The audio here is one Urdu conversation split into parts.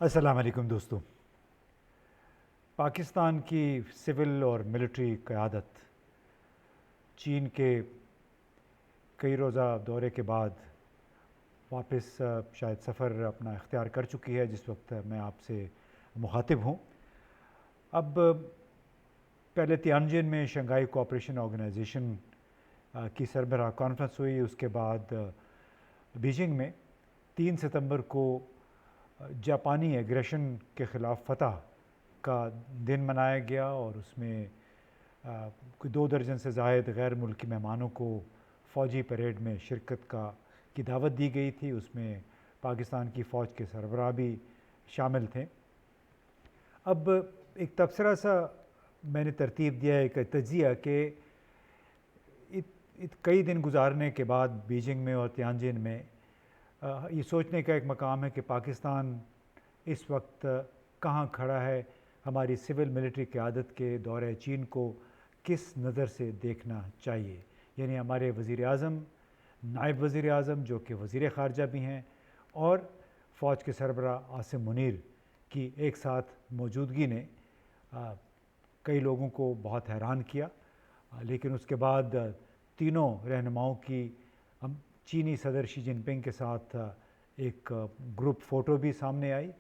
السلام علیکم دوستو۔ پاکستان کی سول اور ملٹری قیادت چین کے کئی روزہ دورے کے بعد واپس شاید سفر اپنا اختیار کر چکی ہے جس وقت میں آپ سے مخاطب ہوں۔ اب پہلے تیانجن میں شنگھائی کوآپریشن آرگنائزیشن کی سربراہ کانفرنس ہوئی، اس کے بعد بیجنگ میں 3 ستمبر کو جاپانی ایگریشن کے خلاف فتح کا دن منایا گیا، اور اس میں کوئی 2 درجن سے زائد غیر ملکی مہمانوں کو فوجی پریڈ میں شرکت کی دعوت دی گئی تھی۔ اس میں پاکستان کی فوج کے سربراہ بھی شامل تھے۔ اب ایک تبصرہ سا میں نے ترتیب دیا ہے، ایک تجزیہ کہ کئی دن گزارنے کے بعد بیجنگ میں اور تیانجن میں یہ سوچنے کا ایک مقام ہے کہ پاکستان اس وقت کہاں کھڑا ہے، ہماری سول ملٹری قیادت کے دورہ چین کو کس نظر سے دیکھنا چاہیے۔ یعنی ہمارے وزیر اعظم، نائب وزیر اعظم جو کہ وزیر خارجہ بھی ہیں، اور فوج کے سربراہ عاصم منیر کی ایک ساتھ موجودگی نے کئی لوگوں کو بہت حیران کیا، لیکن اس کے بعد تینوں رہنماؤں کی چینی صدر شی جن پنگ کے ساتھ ایک گروپ فوٹو بھی سامنے آئی،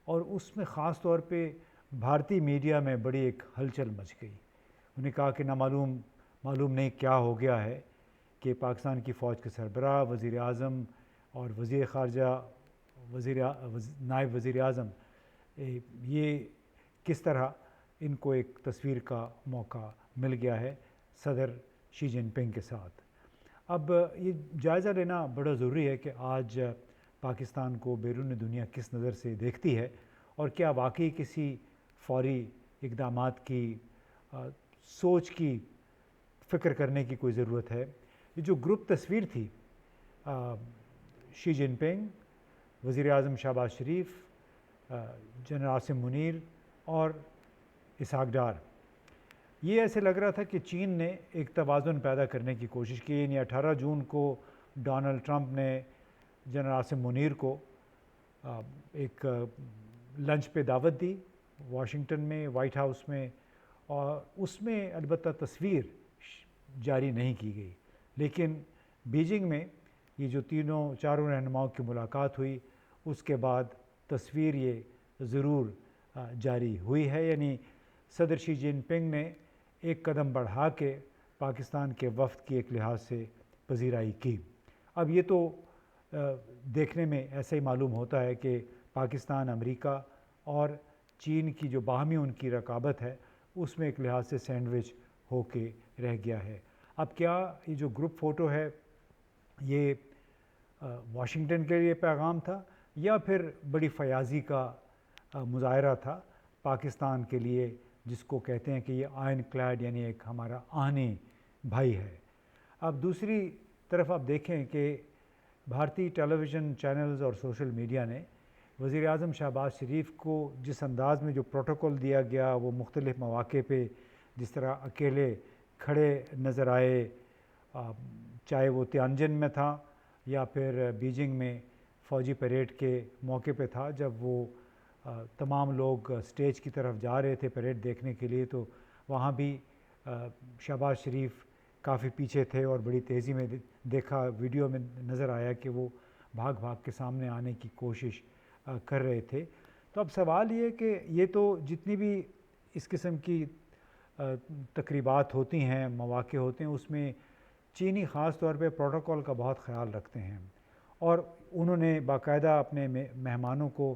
اور اس میں خاص طور پہ بھارتی میڈیا میں بڑی ایک ہلچل مچ گئی۔ انہوں نے کہا کہ معلوم نہیں کیا ہو گیا ہے کہ پاکستان کی فوج کے سربراہ، وزیر اعظم اور وزیر خارجہ، نائب وزیر اعظم، یہ کس طرح ان کو ایک تصویر کا موقع مل گیا ہے صدر شی جن پنگ کے ساتھ۔ اب یہ جائزہ لینا بڑا ضروری ہے کہ آج پاکستان کو بیرون دنیا کس نظر سے دیکھتی ہے، اور کیا واقعی کسی فوری اقدامات کی سوچ کی فکر کرنے کی کوئی ضرورت ہے۔ یہ جو گروپ تصویر تھی، شی جن پنگ، وزیر اعظم شہباز شریف، جنرل عاصم منیر اور اسحاق ڈار، یہ ایسے لگ رہا تھا کہ چین نے ایک توازن پیدا کرنے کی کوشش کی۔ یعنی 18 جون کو ڈونلڈ ٹرمپ نے جنرل عاصم منیر کو ایک لنچ پہ دعوت دی واشنگٹن میں، وائٹ ہاؤس میں، اور اس میں البتہ تصویر جاری نہیں کی گئی، لیکن بیجنگ میں یہ جو چاروں رہنماؤں کی ملاقات ہوئی، اس کے بعد تصویر یہ ضرور جاری ہوئی ہے۔ یعنی صدر شی جن پنگ نے ایک قدم بڑھا کے پاکستان کے وفد کی ایک لحاظ سے پذیرائی کی۔ اب یہ تو دیکھنے میں ایسا ہی معلوم ہوتا ہے کہ پاکستان، امریکہ اور چین کی جو باہمی ان کی رقابت ہے، اس میں ایک لحاظ سے سینڈوچ ہو کے رہ گیا ہے۔ اب کیا یہ جو گروپ فوٹو ہے یہ واشنگٹن کے لیے پیغام تھا، یا پھر بڑی فیاضی کا مظاہرہ تھا پاکستان کے لیے، جس کو کہتے ہیں کہ یہ آئرن کلیڈ، یعنی ایک ہمارا آہنی بھائی ہے۔ اب دوسری طرف آپ دیکھیں کہ بھارتی ٹیلی ویژن چینلز اور سوشل میڈیا نے وزیر اعظم شہباز شریف کو جس انداز میں جو پروٹوکول دیا گیا، وہ مختلف مواقع پہ جس طرح اکیلے کھڑے نظر آئے، چاہے وہ تیانجن میں تھا یا پھر بیجنگ میں فوجی پریڈ کے موقع پہ تھا، جب وہ تمام لوگ سٹیج کی طرف جا رہے تھے پریڈ دیکھنے کے لیے، تو وہاں بھی شہباز شریف کافی پیچھے تھے، اور بڑی تیزی میں دیکھا، ویڈیو میں نظر آیا کہ وہ بھاگ کے سامنے آنے کی کوشش کر رہے تھے۔ تو اب سوال یہ کہ یہ تو جتنی بھی اس قسم کی تقریبات ہوتی ہیں، مواقع ہوتے ہیں، اس میں چینی خاص طور پہ پروٹوکول کا بہت خیال رکھتے ہیں، اور انہوں نے باقاعدہ اپنے مہمانوں کو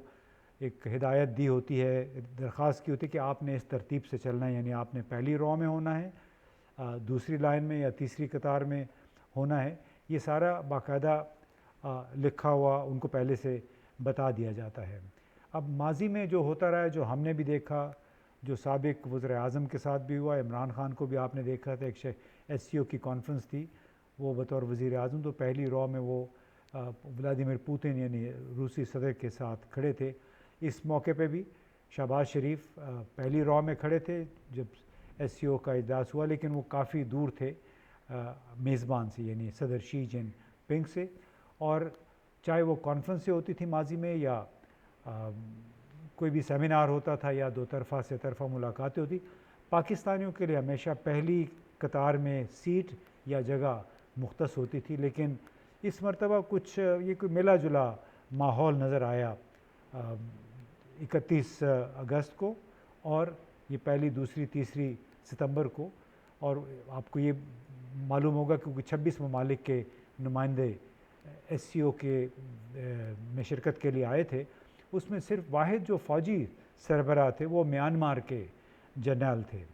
ایک ہدایت دی ہوتی ہے، درخواست کی ہوتی ہے کہ آپ نے اس ترتیب سے چلنا ہے۔ یعنی آپ نے پہلی رو میں ہونا ہے، دوسری لائن میں یا تیسری قطار میں ہونا ہے۔ یہ سارا باقاعدہ لکھا ہوا ان کو پہلے سے بتا دیا جاتا ہے۔ اب ماضی میں جو ہوتا رہا ہے، جو ہم نے بھی دیکھا، جو سابق وزیر اعظم کے ساتھ بھی ہوا، عمران خان کو بھی آپ نے دیکھا تھا، ایک ایس سی او کی کانفرنس تھی، وہ بطور وزیر اعظم تو پہلی رو میں وہ ولادیمیر پوتن یعنی روسی صدر کے ساتھ کھڑے تھے۔ اس موقع پہ بھی شہباز شریف پہلی رو میں کھڑے تھے جب ایس سی او کا اجلاس ہوا، لیکن وہ کافی دور تھے میزبان سے، یعنی صدر شی جن پنگ سے، اور چاہے وہ کانفرنس سے ہوتی تھی ماضی میں یا کوئی بھی سیمینار ہوتا تھا یا دو طرفہ سے طرفہ ملاقاتیں ہوتی، پاکستانیوں کے لیے ہمیشہ پہلی قطار میں سیٹ یا جگہ مختص ہوتی تھی، لیکن اس مرتبہ کچھ یہ کوئی ملا جلا ماحول نظر آیا 31 اگست کو اور یہ پہلی، دوسری، تیسری ستمبر کو، اور آپ کو یہ معلوم ہوگا کیونکہ 26 ممالک کے نمائندے ایس سی او کے میں شرکت کے لیے آئے تھے، اس میں صرف واحد جو فوجی سربراہ تھے وہ میانمار کے جرنیل تھے،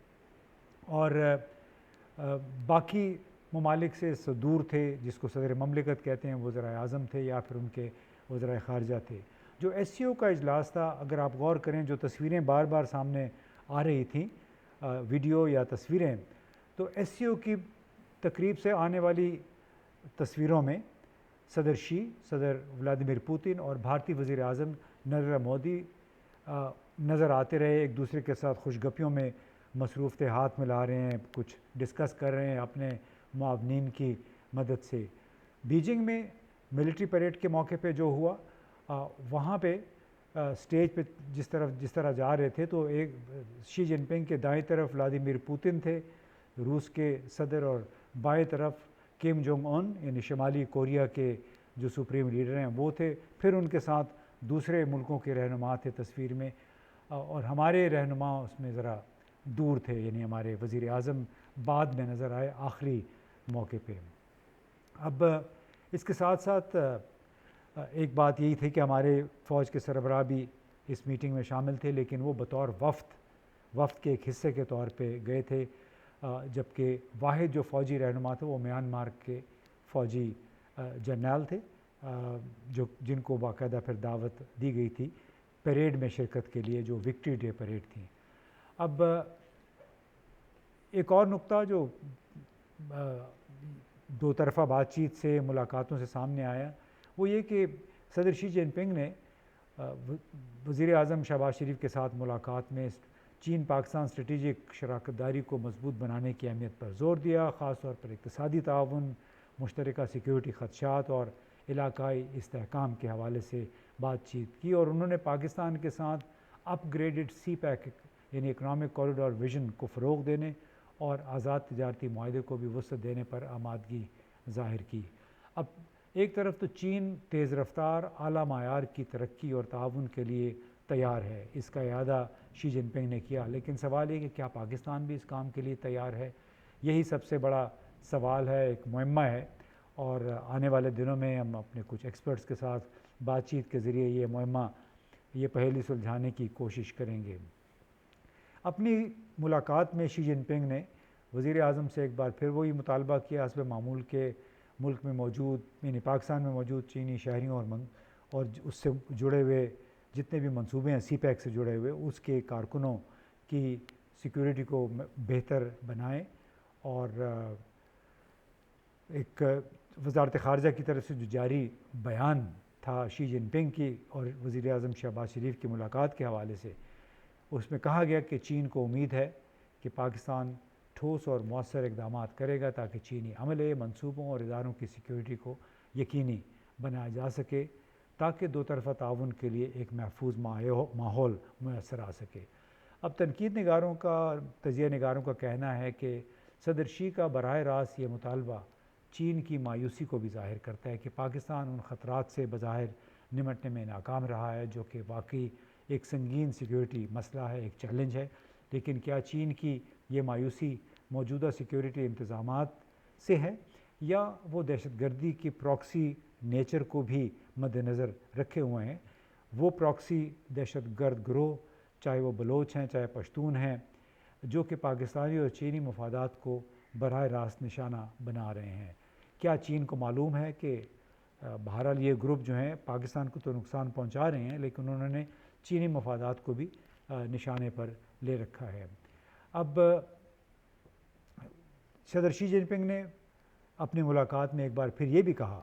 اور باقی ممالک سے دور تھے، جس کو صدر مملکت کہتے ہیں، وزرائے اعظم تھے یا پھر ان کے وزرائے خارجہ تھے۔ جو ایس سی او کا اجلاس تھا، اگر آپ غور کریں جو تصویریں بار بار سامنے آ رہی تھیں، ویڈیو یا تصویریں، تو ایس سی او کی تقریب سے آنے والی تصویروں میں صدر ولادیمیر پوتن اور بھارتی وزیر اعظم نریندر مودی نظر آتے رہے، ایک دوسرے کے ساتھ خوش گپیوں میں مصروف تھے، ہاتھ ملا رہے ہیں، کچھ ڈسکس کر رہے ہیں اپنے معاونین کی مدد سے۔ بیجنگ میں ملٹری پریڈ کے موقع پہ جو ہوا، وہاں پہ اسٹیج پہ جس طرح جا رہے تھے تو ایک شی جن پنگ کے دائیں طرف ولادیمیر پوتن تھے، روس کے صدر، اور بائیں طرف کم جونگ اون یعنی شمالی کوریا کے جو سپریم لیڈر ہیں وہ تھے، پھر ان کے ساتھ دوسرے ملکوں کے رہنما تھے تصویر میں، اور ہمارے رہنما اس میں ذرا دور تھے، یعنی ہمارے وزیر اعظم بعد میں نظر آئے آخری موقع پہ۔ اب اس کے ساتھ ساتھ ایک بات یہی تھی کہ ہمارے فوج کے سربراہ بھی اس میٹنگ میں شامل تھے، لیکن وہ بطور وفد کے ایک حصے کے طور پہ گئے تھے، جبکہ واحد جو فوجی رہنما تھے وہ میانمار کے فوجی جرنیل تھے، جن کو باقاعدہ پھر دعوت دی گئی تھی پریڈ میں شرکت کے لیے، جو وکٹری ڈے پریڈ تھی۔ اب ایک اور نقطہ جو دو طرفہ بات چیت سے، ملاقاتوں سے سامنے آیا، وہ یہ کہ صدر شی جن پنگ نے وزیر اعظم شہباز شریف کے ساتھ ملاقات میں چین پاکستان اسٹریٹجک شراکت داری کو مضبوط بنانے کی اہمیت پر زور دیا، خاص طور پر اقتصادی تعاون، مشترکہ سیکیورٹی خدشات اور علاقائی استحکام کے حوالے سے بات چیت کی، اور انہوں نے پاکستان کے ساتھ اپ گریڈڈ سی پیک یعنی اکنامک کوریڈور ویژن کو فروغ دینے اور آزاد تجارتی معاہدے کو بھی وسعت دینے پر آمادگی ظاہر کی۔ اب ایک طرف تو چین تیز رفتار، اعلیٰ معیار کی ترقی اور تعاون کے لیے تیار ہے، اس کا اعادہ شی جن پنگ نے کیا، لیکن سوال یہ کہ کیا پاکستان بھی اس کام کے لیے تیار ہے؟ یہی سب سے بڑا سوال ہے، ایک معمہ ہے، اور آنے والے دنوں میں ہم اپنے کچھ ایکسپرٹس کے ساتھ بات چیت کے ذریعے یہ معمہ، یہ پہیلی سلجھانے کی کوشش کریں گے۔ اپنی ملاقات میں شی جن پنگ نے وزیر اعظم سے ایک بار پھر وہی مطالبہ کیا حسب معمول کے ملک میں موجود، یعنی پاکستان میں موجود چینی شہریوں اور اس سے جڑے ہوئے جتنے بھی منصوبے ہیں سی پیک سے جڑے ہوئے، اس کے کارکنوں کی سیکیورٹی کو بہتر بنائیں، اور ایک وزارت خارجہ کی طرف سے جو جاری بیان تھا شی جن پنگ کی اور وزیر اعظم شہباز شریف کی ملاقات کے حوالے سے، اس میں کہا گیا کہ چین کو امید ہے کہ پاکستان ٹھوس اور مؤثر اقدامات کرے گا تاکہ چینی عملے، منصوبوں اور اداروں کی سیکیورٹی کو یقینی بنایا جا سکے، تاکہ دو طرفہ تعاون کے لیے ایک محفوظ ماحول میسر آ سکے۔ اب تنقید نگاروں کا، تجزیہ نگاروں کا کہنا ہے کہ صدر شی کا براہ راست یہ مطالبہ چین کی مایوسی کو بھی ظاہر کرتا ہے کہ پاکستان ان خطرات سے بظاہر نمٹنے میں ناکام رہا ہے، جو کہ واقعی ایک سنگین سیکیورٹی مسئلہ ہے، ایک چیلنج ہے، لیکن کیا چین کی یہ مایوسی موجودہ سیکیورٹی انتظامات سے ہے، یا وہ دہشت گردی کی پراکسی نیچر کو بھی مد نظر رکھے ہوئے ہیں؟ وہ پراکسی دہشت گرد گروہ، چاہے وہ بلوچ ہیں، چاہے پشتون ہیں، جو کہ پاکستانی اور چینی مفادات کو براہ راست نشانہ بنا رہے ہیں۔ کیا چین کو معلوم ہے کہ بہرحال یہ گروپ جو ہیں پاکستان کو تو نقصان پہنچا رہے ہیں، لیکن انہوں نے چینی مفادات کو بھی نشانے پر لے رکھا ہے؟ اب صدر شی جن پنگ نے اپنی ملاقات میں ایک بار پھر یہ بھی کہا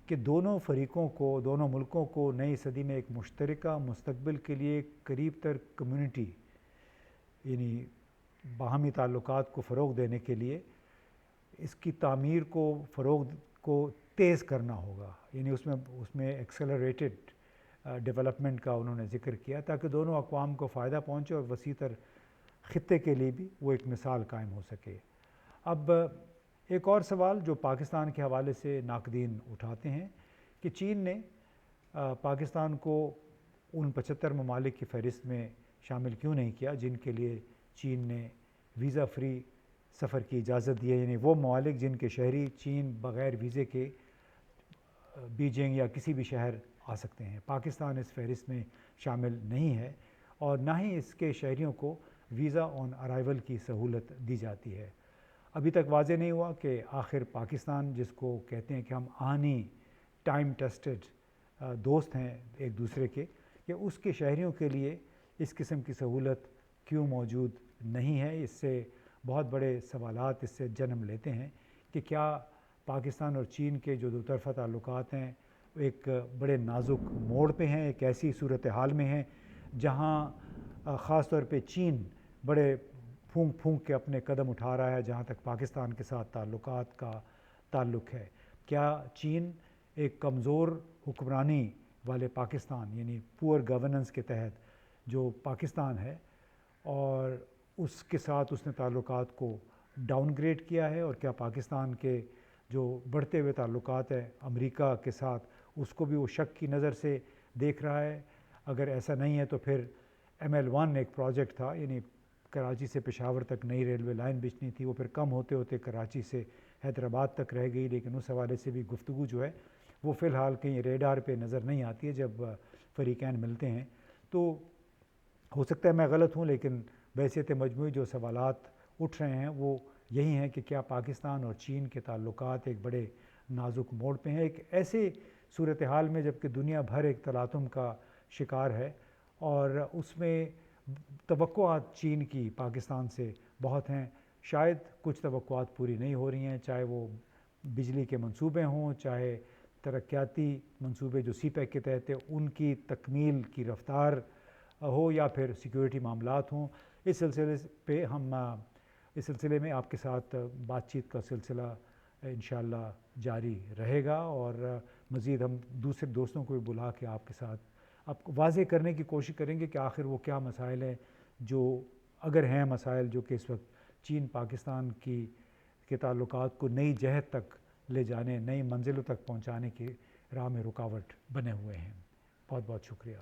کہ دونوں فریقوں کو، دونوں ملکوں کو نئی صدی میں ایک مشترکہ مستقبل کے لیے قریب تر کمیونٹی، یعنی باہمی تعلقات کو فروغ دینے کے لیے اس کی تعمیر کو تیز کرنا ہوگا، یعنی اس میں ایکسلریٹڈ ڈیولپمنٹ کا انہوں نے ذکر کیا تاکہ دونوں اقوام کو فائدہ پہنچے اور وسیع تر خطے کے لیے بھی وہ ایک مثال قائم ہو سکے۔ اب ایک اور سوال جو پاکستان کے حوالے سے ناقدین اٹھاتے ہیں کہ چین نے پاکستان کو ان 75 ممالک کی فہرست میں شامل کیوں نہیں کیا جن کے لیے چین نے ویزا فری سفر کی اجازت دی ہے، یعنی وہ ممالک جن کے شہری چین بغیر ویزے کے بیجنگ یا کسی بھی شہر آ سکتے ہیں۔ پاکستان اس فہرست میں شامل نہیں ہے اور نہ ہی اس کے شہریوں کو ویزا آن ارائیول کی سہولت دی جاتی ہے۔ ابھی تک واضح نہیں ہوا کہ آخر پاکستان، جس کو کہتے ہیں کہ ہم آہنی ٹائم ٹیسٹڈ دوست ہیں ایک دوسرے کے، کہ اس کے شہریوں کے لیے اس قسم کی سہولت کیوں موجود نہیں ہے۔ اس سے بہت بڑے سوالات اس سے جنم لیتے ہیں کہ کیا پاکستان اور چین کے جو دو طرفہ تعلقات ہیں ایک بڑے نازک موڑ پہ ہیں، ایک ایسی صورتحال میں ہیں جہاں خاص طور پہ چین بڑے پھونک پھونک کے اپنے قدم اٹھا رہا ہے جہاں تک پاکستان کے ساتھ تعلقات کا تعلق ہے۔ کیا چین ایک کمزور حکمرانی والے پاکستان، یعنی پور گورننس کے تحت جو پاکستان ہے، اور اس کے ساتھ اس نے تعلقات کو ڈاؤن گریڈ کیا ہے، اور کیا پاکستان کے جو بڑھتے ہوئے تعلقات ہیں امریکہ کے ساتھ اس کو بھی وہ شک کی نظر سے دیکھ رہا ہے؟ اگر ایسا نہیں ہے تو پھر ML1 ایک پروجیکٹ تھا، یعنی کراچی سے پشاور تک نئی ریلوے لائن بچنی تھی، وہ پھر کم ہوتے ہوتے کراچی سے حیدرآباد تک رہ گئی، لیکن اس حوالے سے بھی گفتگو جو ہے وہ فی الحال کہیں ریڈار پہ نظر نہیں آتی ہے جب فریقین ملتے ہیں۔ تو ہو سکتا ہے میں غلط ہوں، لیکن بحیثیت مجموعی جو سوالات اٹھ رہے ہیں وہ یہی ہیں کہ کیا پاکستان اور چین کے تعلقات ایک بڑے نازک موڑ پہ ہیں، ایک ایسے صورتحال میں جب کہ دنیا بھر ایک تلاطم کا شکار ہے اور اس میں توقعات چین کی پاکستان سے بہت ہیں، شاید کچھ توقعات پوری نہیں ہو رہی ہیں، چاہے وہ بجلی کے منصوبے ہوں، چاہے ترقیاتی منصوبے جو سی پیک کے تحت ان کی تکمیل کی رفتار ہو، یا پھر سیکیورٹی معاملات ہوں۔ اس سلسلے میں آپ کے ساتھ بات چیت کا سلسلہ انشاءاللہ جاری رہے گا، اور مزید ہم دوسرے دوستوں کو بھی بلا کے آپ کے ساتھ آپ کو واضح کرنے کی کوشش کریں گے کہ آخر وہ کیا مسائل ہیں، جو اگر ہیں مسائل جو کہ اس وقت چین پاکستان کے تعلقات کو نئی جہت تک لے جانے، نئی منزلوں تک پہنچانے کی راہ میں رکاوٹ بنے ہوئے ہیں۔ بہت بہت شکریہ۔